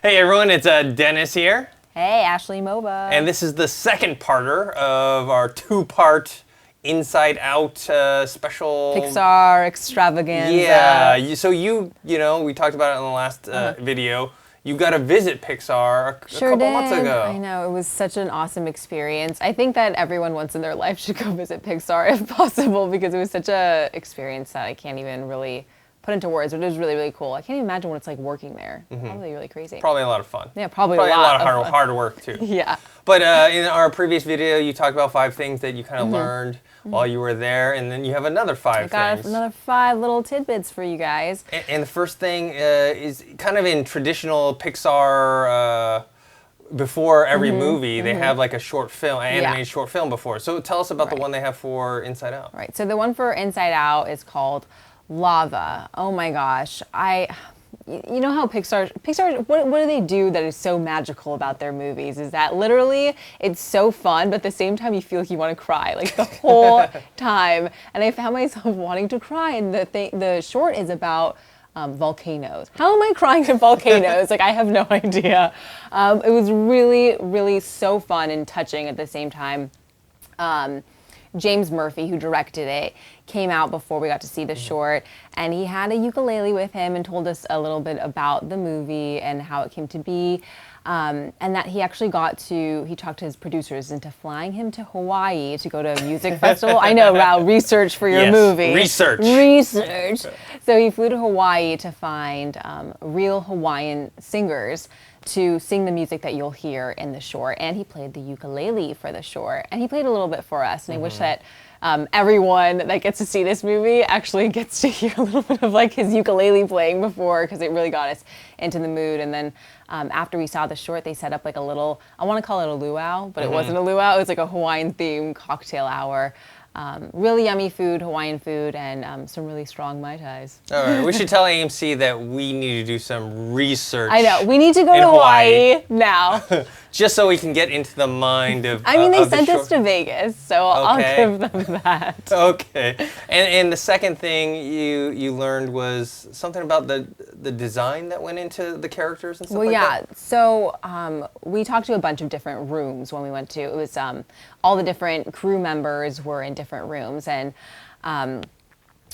Hey everyone, it's Dennis here. Hey, Ashley Mova. And this is the second parter of our two-part Inside Out special. Pixar extravaganza. Yeah, so you know, we talked about it in the last video. You got to visit Pixar a couple months ago. I know, it was such an awesome experience. I think that everyone once in their life should go visit Pixar if possible, because it was such a experience that I can't even really put into words, but it was really, really cool. I can't even imagine what it's like working there. Probably really crazy. Probably a lot of fun. Yeah, probably a lot lot of hard work too. Yeah. But in our previous video, you talked about 5 things that you kind of learned while you were there, and then you have another 5 I things. got another 5 little tidbits for you guys. And the first thing is kind of in traditional Pixar. Before every movie, they have like a short film, an animated short film before. So tell us about the one they have for Inside Out. Right. So the one for Inside Out is called Lava. Oh my gosh. You know how Pixar, what do they do that is so magical about their movies? Is that literally it's so fun, but at the same time you feel like you want to cry like the whole time. And I found myself wanting to cry. And the short is about volcanoes. How am I crying at volcanoes? Like, I have no idea. It was really, really so fun and touching at the same time. James Murphy, who directed it, came out before we got to see the short, and he had a ukulele with him and told us a little bit about the movie and how it came to be, and that he actually he talked to his producers into flying him to Hawaii to go to a music festival. I know, wow, research for your movie. Research. So he flew to Hawaii to find real Hawaiian singers to sing the music that you'll hear in the short, and he played the ukulele for the short, and he played a little bit for us, and I wish that everyone that gets to see this movie actually gets to hear a little bit of like his ukulele playing before, because it really got us into the mood. And then after we saw the short, they set up like a little, I want to call it a luau, but it wasn't a luau, it was like a Hawaiian themed cocktail hour. Really yummy food, Hawaiian food, and some really strong Mai Tais. All right, we should tell AMC that we need to do some research. I know, we need to go to Hawaii now. Just so we can get into the mind of I mean, they sent us to Vegas, so I'll give them that. Okay. And the second thing you learned was something about the design that went into the characters and stuff like that? Well, yeah. So we talked to a bunch of different rooms when we went to. It was all the different crew members were in different rooms, and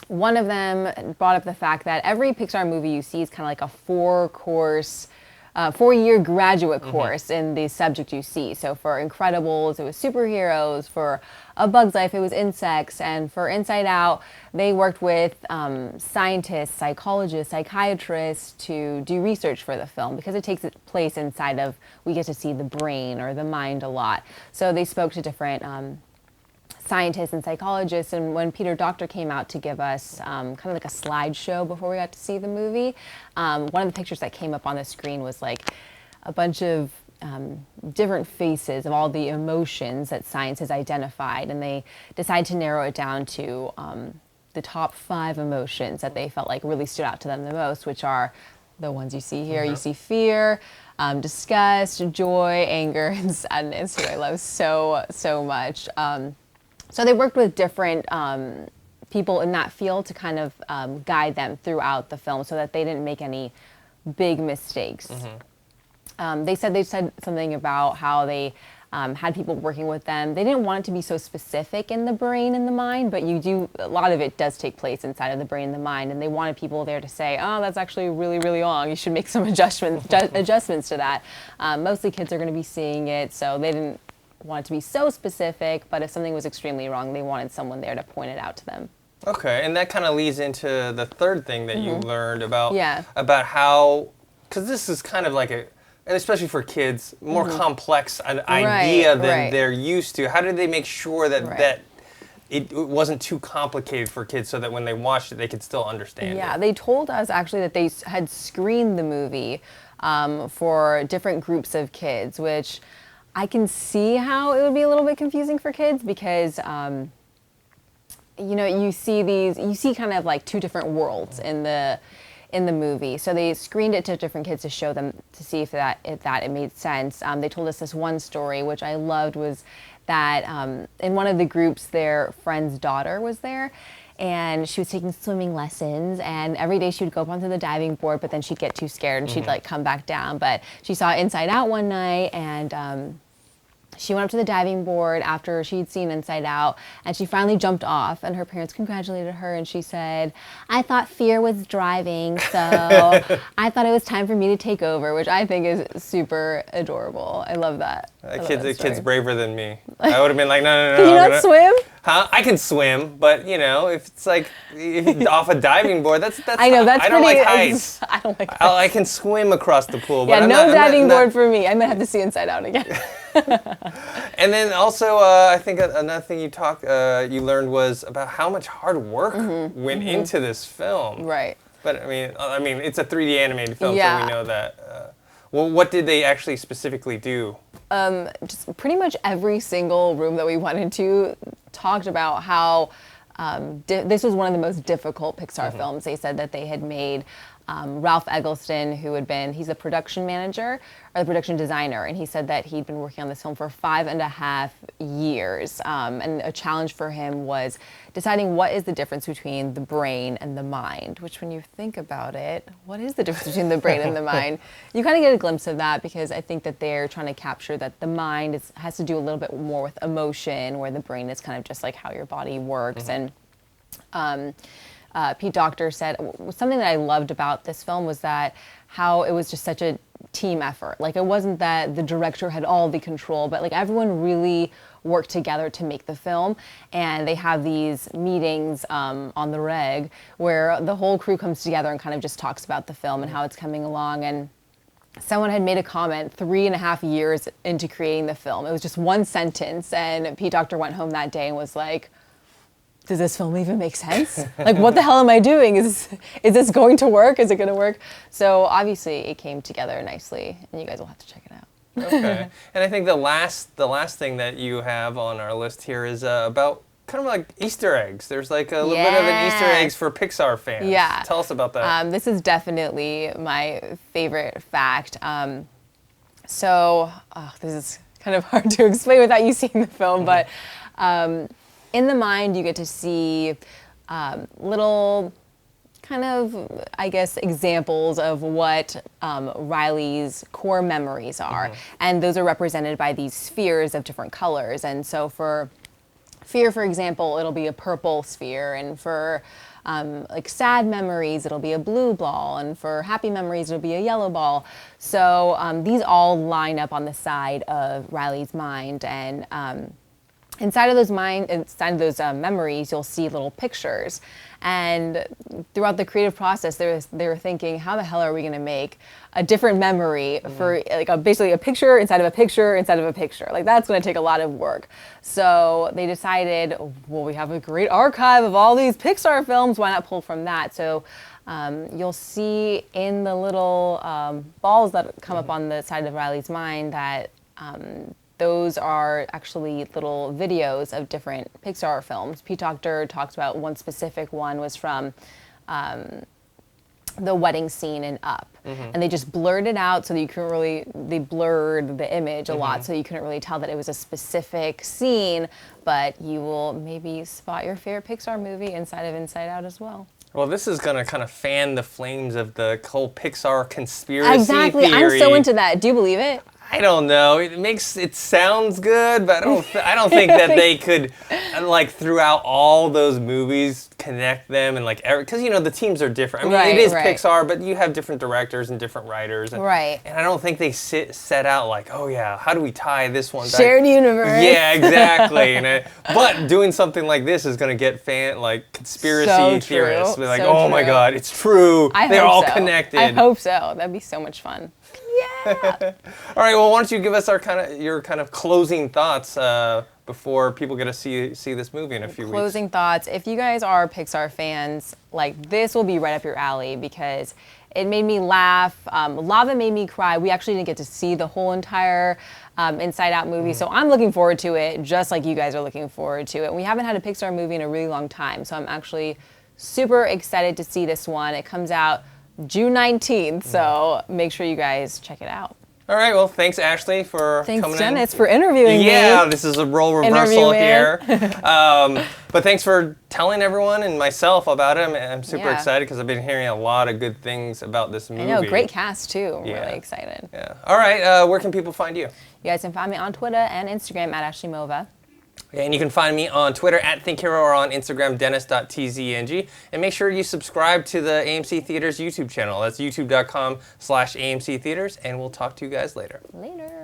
one of them brought up the fact that every Pixar movie you see is kind of like a 4-year graduate course in the subject you see. So for Incredibles, it was superheroes. For A Bug's Life, it was insects. And for Inside Out, they worked with scientists, psychologists, psychiatrists to do research for the film, because it takes place inside of, we get to see the brain or the mind a lot. So they spoke to different scientists and psychologists, and when Peter Docter came out to give us kind of like a slideshow before we got to see the movie, one of the pictures that came up on the screen was like a bunch of different faces of all the emotions that science has identified, and they decided to narrow it down to the top 5 emotions that they felt like really stood out to them the most, which are the ones you see here. You see fear, disgust, joy, anger, and sadness, who I love so, so much. So they worked with different people in that field to kind of guide them throughout the film so that they didn't make any big mistakes. They said something about how they had people working with them. They didn't want it to be so specific in the brain and the mind, but a lot of it does take place inside of the brain and the mind, and they wanted people there to say, oh, that's actually really, really long. You should make some adjustments to that. Mostly kids are going to be seeing it, so they didn't want it to be so specific, but if something was extremely wrong, they wanted someone there to point it out to them. Okay, and that kind of leads into the third thing that you learned about how, because this is kind of like and especially for kids, more complex an idea than they're used to. How did they make sure that it wasn't too complicated for kids, so that when they watched it, they could still understand it? Yeah, they told us actually that they had screened the movie for different groups of kids, which I can see how it would be a little bit confusing for kids, because you know, you see kind of like 2 different worlds in the movie. So they screened it to different kids to show them, to see if it made sense. They told us this one story, which I loved, was that in one of the groups, their friend's daughter was there, and she was taking swimming lessons, and every day she would go up onto the diving board, but then she'd get too scared and she'd like come back down. But she saw Inside Out one night, and she went up to the diving board after she'd seen Inside Out, and she finally jumped off, and her parents congratulated her, and she said, I thought fear was driving, so I thought it was time for me to take over, which I think is super adorable. I love that. The kid's braver than me. I would have been like, no. Can you not swim? Huh? I can swim, but if it's like off a diving board, that's I know, that's I don't pretty, like heights. I don't like heights. I can swim across the pool, but yeah, no diving board for me. I might have to see Inside Out again. And then also, I think another thing you learned was about how much hard work went into this film. Right. But I mean, it's a 3D animated film, so we know that. Well, what did they actually specifically do? Just pretty much every single room that we went into talked about how this was one of the most difficult Pixar films. They said that they had made. Ralph Eggleston, he's the production manager or the production designer, and he said that he'd been working on this film for 5.5 years. And a challenge for him was deciding what is the difference between the brain and the mind, which when you think about it, what is the difference between the brain and the mind? You kind of get a glimpse of that because I think that they're trying to capture that the mind has to do a little bit more with emotion, where the brain is kind of just like how your body works. And Pete Docter said something that I loved about this film was that how it was just such a team effort. Like, it wasn't that the director had all the control, but like everyone really worked together to make the film. And they have these meetings on the reg where the whole crew comes together and kind of just talks about the film and how it's coming along. And someone had made a comment 3.5 years into creating the film. It was just one sentence, and Pete Docter went home that day and was like, does this film even make sense? Like, what the hell am I doing? Is this going to work? Is it going to work? So obviously it came together nicely, and you guys will have to check it out. Okay. And I think the last thing that you have on our list here is about kind of like Easter eggs. There's like a little bit of an Easter eggs for Pixar fans. Yeah. Tell us about that. This is definitely my favorite fact. So this is kind of hard to explain without you seeing the film, but in the mind, you get to see little kind of, I guess, examples of what Riley's core memories are. And those are represented by these spheres of different colors. And so for fear, for example, it'll be a purple sphere. And for like sad memories, it'll be a blue ball. And for happy memories, it'll be a yellow ball. So these all line up on the side of Riley's mind. And inside of those memories, you'll see little pictures. And throughout the creative process, they were thinking, how the hell are we going to make a different memory for like basically a picture inside of a picture inside of a picture? Like, that's going to take a lot of work. So they decided, well, we have a great archive of all these Pixar films. Why not pull from that? So you'll see in the little balls that come up on the side of Riley's mind that those are actually little videos of different Pixar films. Pete Docter talks about one specific one was from the wedding scene in Up. And they just blurred it out so that you couldn't really, they blurred the image a lot so you couldn't really tell that it was a specific scene, but you will maybe spot your favorite Pixar movie inside of Inside Out as well. Well, this is going to kind of fan the flames of the whole Pixar conspiracy theory. I'm so into that. Do you believe it? I don't know. It sounds good, but I don't think that they could, like, throughout all those movies, connect them and like because the teams are different. I mean, it is Pixar, but you have different directors and different writers. And, and I don't think they set out like, oh yeah, how do we tie this one back? Shared universe. Yeah, exactly. But doing something like this is going to get conspiracy theorists. Be like, oh my God, it's true. They're all connected. I hope so. That'd be so much fun. Yeah. All right. Well, why don't you give us your kind of closing thoughts before people get to see this movie in a few weeks? Closing thoughts. If you guys are Pixar fans, like, this will be right up your alley because it made me laugh. A lot of it made me cry. We actually didn't get to see the whole entire Inside Out movie, so I'm looking forward to it, just like you guys are looking forward to it. And we haven't had a Pixar movie in a really long time, so I'm actually super excited to see this one. It comes out June 19th, so make sure you guys check it out. All right, well, thanks, Ashley, for coming in. Thanks, Dennis, for interviewing me. Yeah, this is a role reversal here. But thanks for telling everyone and myself about it. I'm super excited because I've been hearing a lot of good things about this movie. I know, great cast, too. I'm really excited. Yeah. All right, where can people find you? You guys can find me on Twitter and Instagram at Ashley Mova. And you can find me on Twitter at ThinkHero or on Instagram, dennis.tzng. And make sure you subscribe to the AMC Theaters YouTube channel. That's youtube.com/AMC Theaters. And we'll talk to you guys later. Later.